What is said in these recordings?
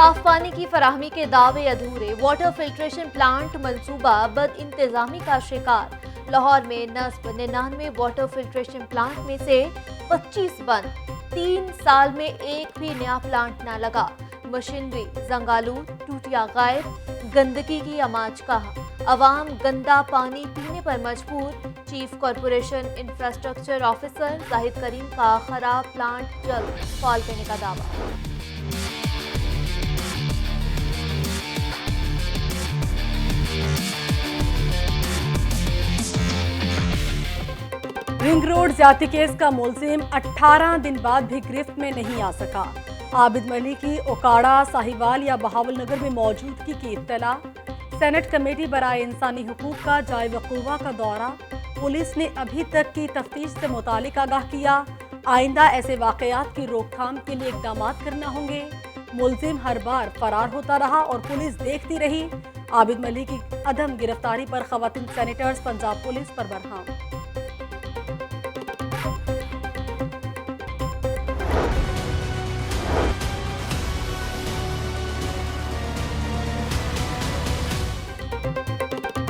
साफ पानी की फराहमी के दावे अधूरे, वाटर फिल्ट्रेशन प्लांट मंसूबा बद इंतजामी का शिकार। लाहौर में नस्ब 99 वाटर फिल्ट्रेशन प्लांट में से 25 बंद, 3 साल में एक भी नया प्लांट न लगा। मशीनरी जंगालूर, टूटिया गायब, गंदगी की अमाज कहा। अवाम गंदा पानी पीने पर मजबूर। Chief corporation infrastructure officer Zahid Karim का खराब प्लांट जल्द फॉल करने का दावा। रिंग रोड ज्यादती केस का मुलजिम 18 दिन बाद भी गिरफ्त में नहीं आ सका। आबिद मलिक की ओकाड़ा, साहिवाल या बहावल नगर में मौजूदगी की इत्तला। सेनेट कमेटी बराए इंसानी हुकूक का जाए वकूवा का दौरा। पुलिस ने अभी तक की तफ्तीश से मुतालिक आगाह किया। आइंदा ऐसे वाकयात की रोकथाम के लिए इकदाम करना होंगे। मुलजिम हर बार फरार होता रहा और पुलिस देखती रही। आबिद मलिक की अदम गिरफ्तारी पर खवातीन सेनेटर्स पंजाब पुलिस पर बरहम।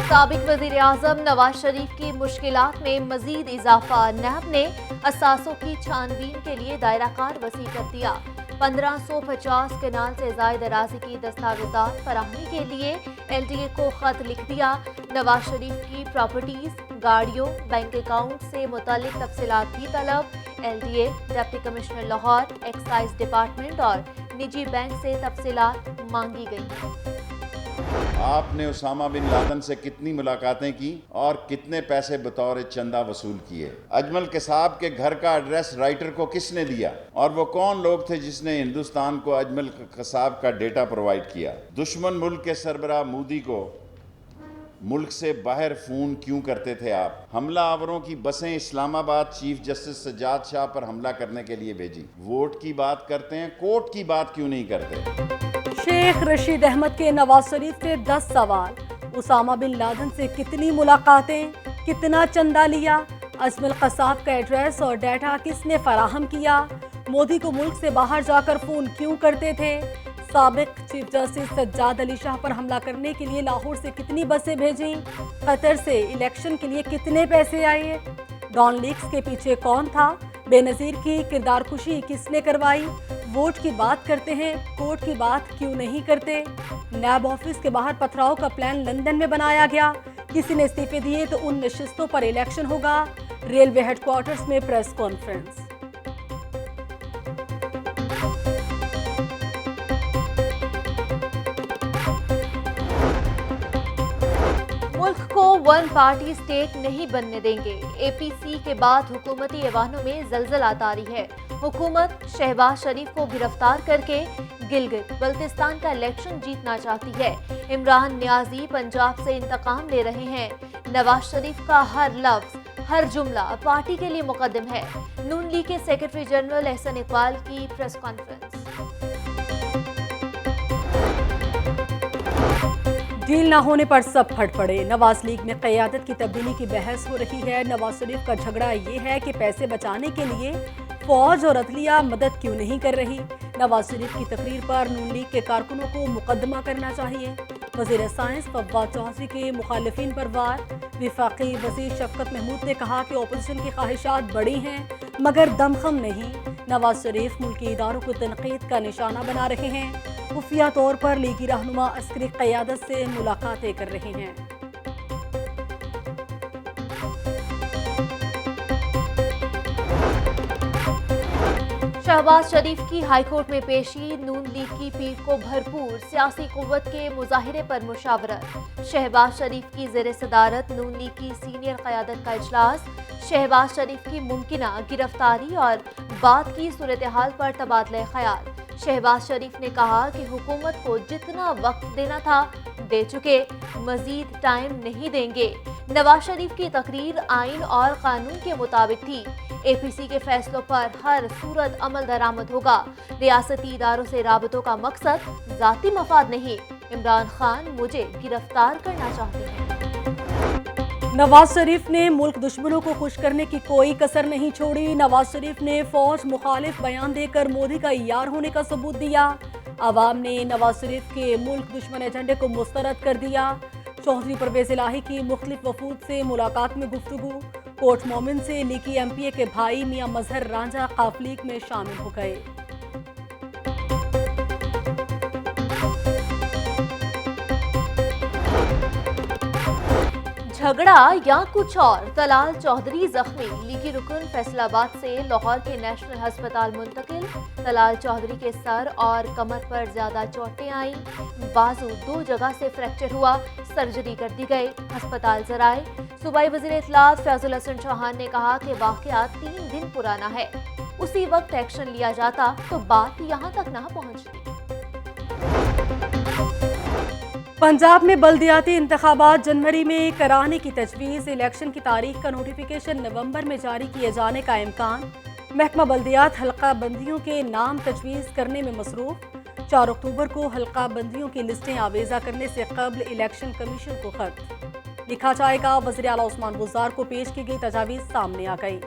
साबिक वज़ीर आज़म नवाज शरीफ की मुश्किलात में मजीद इजाफा। नैब ने असासों की छानबीन के लिए दायरा कार वसी कर दिया। 1550 कनाल से ज़ायद अराज़ी की दस्तावेज़ात फराहमी के लिए LDA को खत लिख दिया। नवाज शरीफ की प्रॉपर्टीज, गाड़ियों, बैंक अकाउंट से मुतालिक तफसीलात भी तलब। LDA, deputy commissioner Lahore, excise department और निजी बैंक से तफसीलात मांगी गई। आपने उसामा बिन लादन से कितनी मुलाकातें की और कितने पैसे बतौर चंदा वसूल किए? अजमल कसाब के घर का एड्रेस राइटर को किसने दिया? और वो कौन लोग थे जिसने हिंदुस्तान को अजमल कसाब का डेटा प्रोवाइड किया? दुश्मन मुल्क के सरबराह मोदी को मुल्क से बाहर फोन क्यों करते थे आप? हमला आवरों की बसें इस्लामाबाद चीफ जस्टिस सज्जाद शाह पर हमला करने के लिए भेजी। वोट की बात करते हैं, कोर्ट की बात क्यों नहीं करते? शेख रशीद अहमद के नवाज शरीफ से 10 सवाल। उसामा बिन लादन से कितनी मुलाकातें, कितना चंदा लिया? अजमल कसाब का एड्रेस और डाटा किसने फराहम किया? मोदी को मुल्क से बाहर जाकर फोन क्यों करते थे? साबिक चीफ जस्टिस सज्जाद अली शाह पर हमला करने के लिए लाहौर से कितनी बसें भेजीं? कतर से इलेक्शन के लिए कितने पैसे आए? डॉन लीक्स के पीछे कौन था? बेनजीर की किरदार कुशी किसने करवाई? वोट की बात करते हैं, कोर्ट की बात क्यों नहीं करते? नैब ऑफिस के बाहर पथराव का प्लान लंदन में बनाया गया। किसी ने इस्तीफे दिए तो उन नशिस्तों पर इलेक्शन होगा। रेलवे हेडक्वार्टर्स में प्रेस कॉन्फ्रेंस। मुल्क को वन पार्टी स्टेट नहीं बनने देंगे। APC के बाद हुकूमती ऐवानों में जलजला तारी है। हुकूमत शहबाज शरीफ को गिरफ्तार करके गिलगित बल्तिस्तान का इलेक्शन जीतना चाहती है। इमरान नियाजी पंजाब से इंतकाम ले रहे हैं। नवाज शरीफ का हर लफ्ज, हर जुमला पार्टी के लिए मुकद्दम है। नून लीग के सेक्रेटरी जनरल एहसन इकबाल की प्रेस कॉन्फ्रेंस। डील न होने पर सब फट पड़े। नवाज लीग में क़यादत की तब्दीली की बहस हो रही है। नवाज शरीफ का झगड़ा ये है कि पैसे बचाने के लिए फौज और अदलिया मदद क्यों नहीं कर रही। नवाज शरीफ की तकरीर पर नून लीग के कारकुनों को मुकदमा करना चाहिए। वज़ीर साइंस फवाद चौधरी के मुखालिफिन पर वार। विफाकी वज़ीर शफकत महमूद ने कहा कि अपोजिशन की ख्वाहिशात बड़ी हैं मगर दमखम नहीं। नवाज शरीफ मुल्की इदारों को तनकीद का निशाना बना रहे हैं। खुफिया तौर पर लीगी रहनुमा अस्करी क़यादत से मुलाकातें कर रहे हैं। शहबाज शरीफ की हाईकोर्ट में पेशी। नून लीग की पीठ को भरपूर सियासी कुव्वत के मुजाहिरे पर मुशावरत। शहबाज शरीफ की ज़ेरे सदारत नून लीग की सीनियर क़यादत का इजलास। शहबाज शरीफ की मुमकिना गिरफ्तारी और बाद की सूरत हाल पर तबादला ख्याल। शहबाज शरीफ ने कहा कि हुकूमत को जितना वक्त देना था दे चुके, मजीद टाइम नहीं देंगे। नवाज शरीफ की तकरीर आइन और कानून के मुताबिक थी। APC के फैसलों पर हर सूरत अमल दरामद होगा। रियासती इदारों से राबतों का मकसद जाती मफाद नहीं। इमरान खान मुझे गिरफ्तार करना चाहते हैं। नवाज शरीफ ने मुल्क दुश्मनों को खुश करने की कोई कसर नहीं छोड़ी। नवाज शरीफ ने फौज मुखालिफ बयान देकर मोदी का यार होने का सबूत दिया। عوام نے نواز شریف کے ملک دشمن ایجنڈے کو مسترد کر دیا۔ چودھری پرویز الہی کی مختلف وفود سے ملاقات میں گفتگو۔ کوٹ مومن سے لیکی ایم پی اے کے بھائی میاں مظہر رانجھا قاف لیگ میں شامل ہو گئے۔ جھگڑا یا کچھ اور، طلال چودھری زخمی، لیگی رکن فیصل آباد سے لاہور کے نیشنل ہسپتال منتقل۔ طلال چودھری کے سر اور کمر پر زیادہ چوٹیں آئیں، بازو 2 جگہ سے فریکچر ہوا، سرجری کر دی گئی۔ ہسپتال ذرائع صوبائی وزیر اطلاعات فیاض الحسن چوہان نے کہا کہ واقعہ 3 دن پرانا ہے، اسی وقت ایکشن لیا جاتا تو بات یہاں تک نہ پہنچتی۔ پنجاب میں بلدیاتی انتخابات جنوری میں کرانے کی تجویز، الیکشن کی تاریخ کا نوٹیفیکیشن نومبر میں جاری کیے جانے کا امکان۔ محکمہ بلدیات حلقہ بندیوں کے نام تجویز کرنے میں مصروف۔ 4 اکتوبر کو حلقہ بندیوں کی لسٹیں آویزہ کرنے سے قبل الیکشن کمیشن کو خط لکھا جائے گا۔ وزیر اعلیٰ عثمان بزدار کو پیش کی گئی تجاویز سامنے آ گئی۔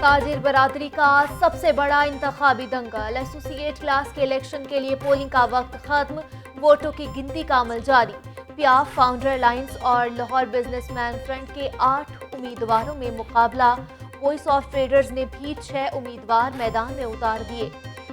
تاجر برادری کا سب سے بڑا انتخابی دنگل، ایسوسی ایٹ کلاس کے الیکشن کے لیے پولنگ کا وقت ختم، ووٹوں کی گنتی کا عمل جاری۔ پیاف فاؤنڈر الائنس اور لاہور بزنس مین فرنٹ کے 8 امیدواروں میں مقابلہ، وائس آف ٹریڈرز نے بھی 6 امیدوار میدان میں اتار دیے۔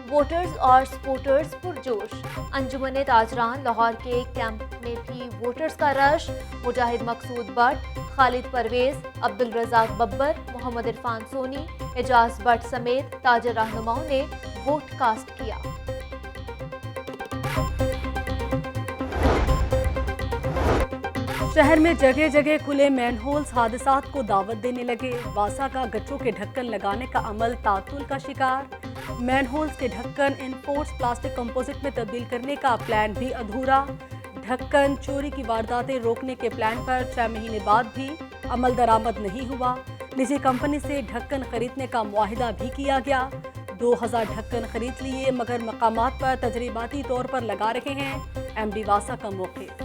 ووٹرز اور سپورٹرز پرجوش، انجمن تاجران لاہور کے کیمپ میں بھی ووٹرز کا رش۔ مجاہد مقصود بٹ، خالد پرویز، عبدالرزاق ببر، محمد عرفان سونی، اعجاز بٹ سمیت تاجر رہنماؤں نے ووٹ کاسٹ کیا۔ شہر میں جگہ جگہ کھلے مین ہولز حادثات کو دعوت دینے لگے۔ واسا کا گٹروں کے ڈھکن لگانے کا عمل تعطل کا شکار۔ مین ہولز کے ڈھکن انفورس پلاسٹک کمپوزٹ میں تبدیل کرنے کا پلان بھی ادھورا۔ ڈھکن چوری کی وارداتیں روکنے کے پلان پر 6 مہینے بعد بھی عمل درآمد نہیں ہوا۔ نجی کمپنی سے ڈھکن خریدنے کا معاہدہ بھی کیا گیا۔ 2000 ڈھکن خرید لیے مگر مقامات پر تجرباتی طور پر لگا رہے ہیں۔ ایم ڈی واسا کا موقف۔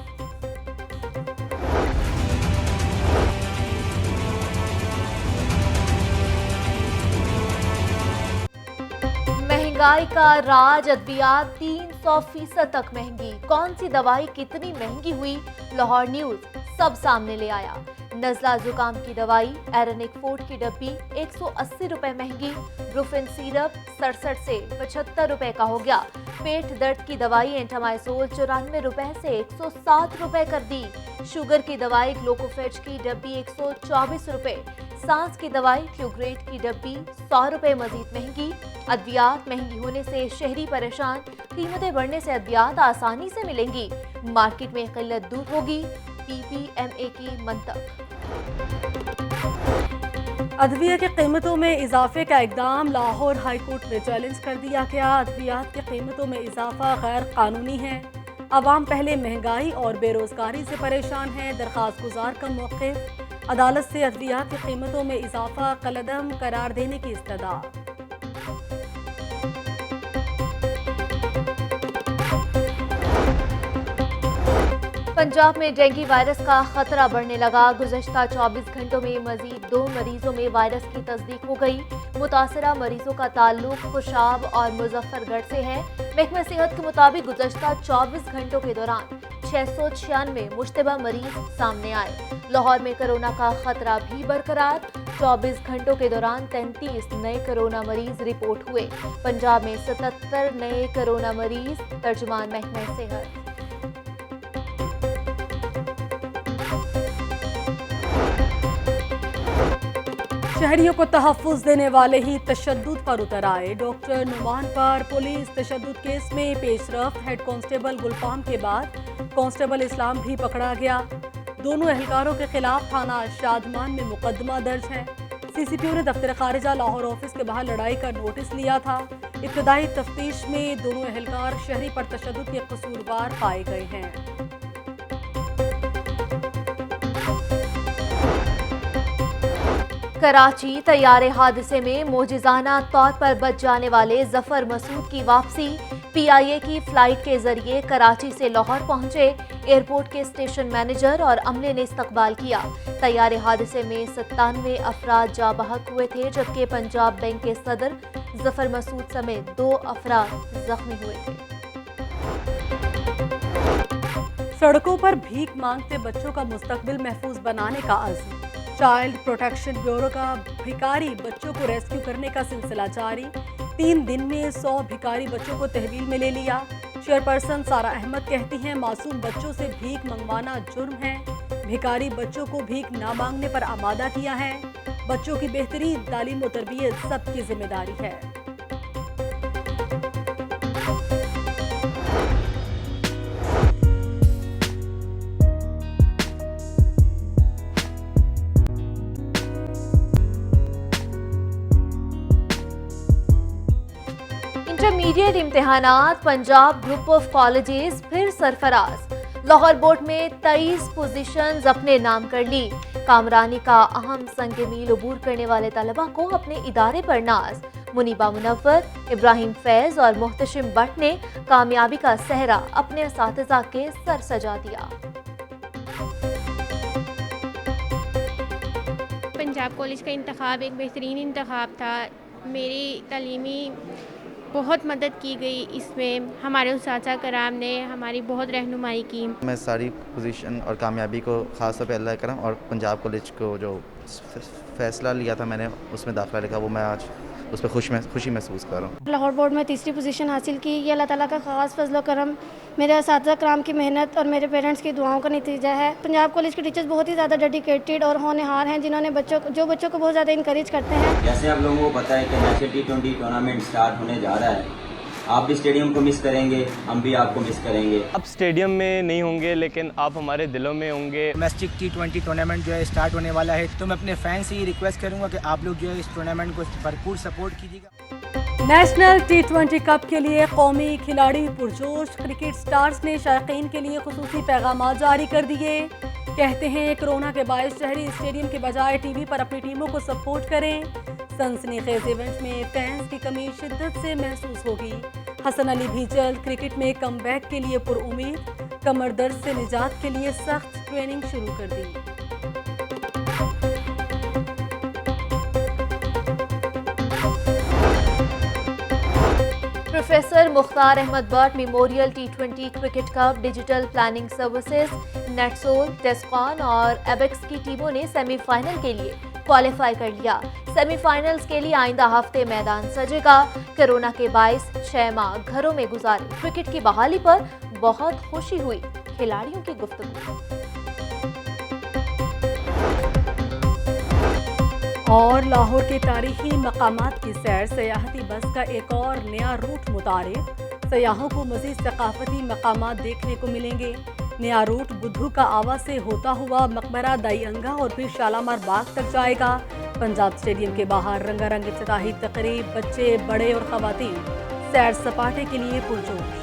مہنگائی کا راج، ادویات 300% تک مہنگی، کون سی دوائی کتنی مہنگی ہوئی، لاہور نیوز سب سامنے لے آیا۔ نزلہ زکام کی دوائی ایرنک فورٹ کی ڈبی 180 روپے مہنگی، بروفن سیرپ 67 سے 75 روپے کا ہو گیا۔ پیٹ درد کی دوائی اینٹامائزول 94 روپے سے 107 روپے کر دی۔ شوگر کی دوائی گلوکوفیج کی ڈبی 124 روپے، سانس کی دوائی کیوگریٹ کی ڈبی 100 روپے مزید مہنگی۔ ادویات مہنگی ہونے سے شہری پریشان، قیمتیں بڑھنے سے ادویات آسانی سے ملیں گی، مارکیٹ میں قلت دور ہوگی، پی پی ایم اے کی منطق۔ ادویہ کی قیمتوں میں اضافے کا اقدام لاہور ہائی کورٹ میں چیلنج کر دیا گیا۔ ادویات کی قیمتوں میں اضافہ غیر قانونی ہے، عوام پہلے مہنگائی اور بے روزگاری سے پریشان ہیں، درخواست گزار کا موقف۔ عدالت سے ادویات کی قیمتوں میں اضافہ کالعدم قرار دینے کی استدعا۔ پنجاب میں ڈینگی وائرس کا خطرہ بڑھنے لگا۔ گزشتہ 24 گھنٹوں میں مزید 2 مریضوں میں وائرس کی تصدیق ہو گئی۔ متاثرہ مریضوں کا تعلق خوشاب اور مظفر گڑھ سے ہے۔ محکمہ صحت کے مطابق گزشتہ 24 گھنٹوں کے دوران 696 مشتبہ مریض سامنے آئے۔ لاہور میں کرونا کا خطرہ بھی برقرار، 24 گھنٹوں کے دوران 33 نئے کرونا مریض رپورٹ ہوئے۔ پنجاب میں 77 نئے کرونا مریض، ترجمان محکمہ صحت۔ شہریوں کو تحفظ دینے والے ہی تشدد پر اتر آئے۔ ڈاکٹر نعمان پر پولیس تشدد کیس میں پیش رفت، ہیڈ کانسٹیبل گلفام کے بعد کانسٹیبل اسلام بھی پکڑا گیا۔ دونوں اہلکاروں کے خلاف تھانہ شادمان میں مقدمہ درج ہے۔ سی سی پی او نے دفتر خارجہ لاہور آفس کے باہر لڑائی کا نوٹس لیا تھا۔ ابتدائی تفتیش میں دونوں اہلکار شہری پر تشدد کے قصوروار پائے گئے ہیں۔ कराची तैयारे हादसे में मोजिज़ाना तौर पर बच जाने वाले जफर मसूद की वापसी। PIA की फ्लाइट के जरिए कराची से लाहौर पहुंचे। एयरपोर्ट के स्टेशन मैनेजर और अमले ने इस्तकबाल किया। तैयारे हादसे में 97 अफराद जा बहक हुए थे, जबकि पंजाब बैंक के सदर जफर मसूद समेत 2 अफराद जख्मी हुए थे। सड़कों पर भीख मांगते बच्चों का मुस्तकबिल महफूज बनाने का अज़्म। चाइल्ड प्रोटेक्शन ब्यूरो का भिखारी बच्चों को रेस्क्यू करने का सिलसिला जारी। 3 दिन में 100 भिखारी बच्चों को तहवील में ले लिया। चेयरपर्सन सारा अहमद कहती हैं मासूम बच्चों से भीख मंगवाना जुर्म है। भिखारी बच्चों को भीख ना मांगने पर आमादा किया है। बच्चों की बेहतरीन तालीम और तरबियत सबकी जिम्मेदारी है। इंटरमीडिएट इम्तिहानात पंजाब ग्रुप ऑफ कॉलेजेस फिर सरफराज। लाहौर बोर्ड में 23 पोजीशंस अपने नाम कर ली। कामरानी का अहम संग मील अबूर करने वाले तलबा को अपने इदारे पर नाज। मुनीबा मुनव्वर, इब्राहिम फैज और मुहतशिम बट ने कामयाबी का सहरा अपने असातिज़ा के सर सजा दिया। पंजाब कॉलेज का इंतखाब एक बेहतरीन इंतखाब था। मेरी तालीमी बहुत मदद की गई, इसमें हमारे उस्ताद कराम ने हमारी बहुत रहनुमाई की। मैं सारी पोजीशन और कामयाबी को ख़ास तौर पे अल्लाह करम और पंजाब कॉलेज को जो फ़ैसला लिया था मैंने उसमें दाखिला लिखा, वो मैं आज उस पर खुशी महसूस कर रहा हूँ। लाहौर बोर्ड में 3री पोजीशन हासिल की, ये अल्लाह ताला का ख़ास फजल करम, मेरे असातिज़ा कराम की मेहनत और मेरे पेरेंट्स की दुआओं का नतीजा है। पंजाब कॉलेज के टीचर्स बहुत ही ज़्यादा डेडिकेटेड और होनहार हैं, जिन्होंने बच्चों को बहुत ज़्यादा इंकरेज करते हैं। जैसे आप लोगों को पता है कि नेशनल T20 टूर्नामेंट स्टार्ट होने जा रहा है, आप भी स्टेडियम को मिस करेंगे, हम भी आपको मिस करेंगे। अब स्टेडियम में नहीं होंगे लेकिन आप हमारे दिलों में होंगे। डोमेस्टिक T20 टूर्नामेंट जो है स्टार्ट होने वाला है, तो मैं अपने फैन से ये रिक्वेस्ट करूंगा कि आप लोग जो है इस टूर्नामेंट को भरपूर सपोर्ट कीजिएगा। नेशनल T20 कप के लिए कौमी खिलाड़ी पुरजोश। क्रिकेट स्टार्स ने शायकीन के लिए खुसूसी पैगाम जारी कर दिए। कहते हैं कोरोना के बायस शहरी स्टेडियम के बजाय टीवी पर अपनी टीमों को सपोर्ट करें। सनसनीखेज इवेंट में फैंस की कमी शिद्दत से महसूस होगी। हसन अली भी जल्द क्रिकेट में कमबैक के लिए पुरुम्मीद। कमर दर्द से निजात के लिए सख्त ट्रेनिंग शुरू कर दी। Professor Mukhtar Ahmed Butt memorial T20 cricket cup digital planning services, Netsol, Tescon और एबेक्स की टीमों ने सेमीफाइनल के लिए क्वालिफाई कर लिया। सेमीफाइनल्स के लिए आइंदा हफ्ते मैदान सजेगा। कोरोना के बायस 6 माह घरों में गुजारे। क्रिकेट की बहाली पर बहुत खुशी हुई, खिलाड़ियों की गुफ्तगू। और लाहौर के तारीखी मकामात की सैर, सयाहती बस का एक और नया रूट मुतारिफ। सयाहों को मज़ीद सकाफती मकामात देखने को मिलेंगे। नया रूट बुद्धू का आवा से होता हुआ मकबरा दाईअंगा और फिर शालामार बाग तक जाएगा। पंजाब स्टेडियम के बाहर रंगारंग इफ्तिताही तकरीब, बच्चे, बड़े और ख़वातीन सैर सपाटे के लिए पुरजोश।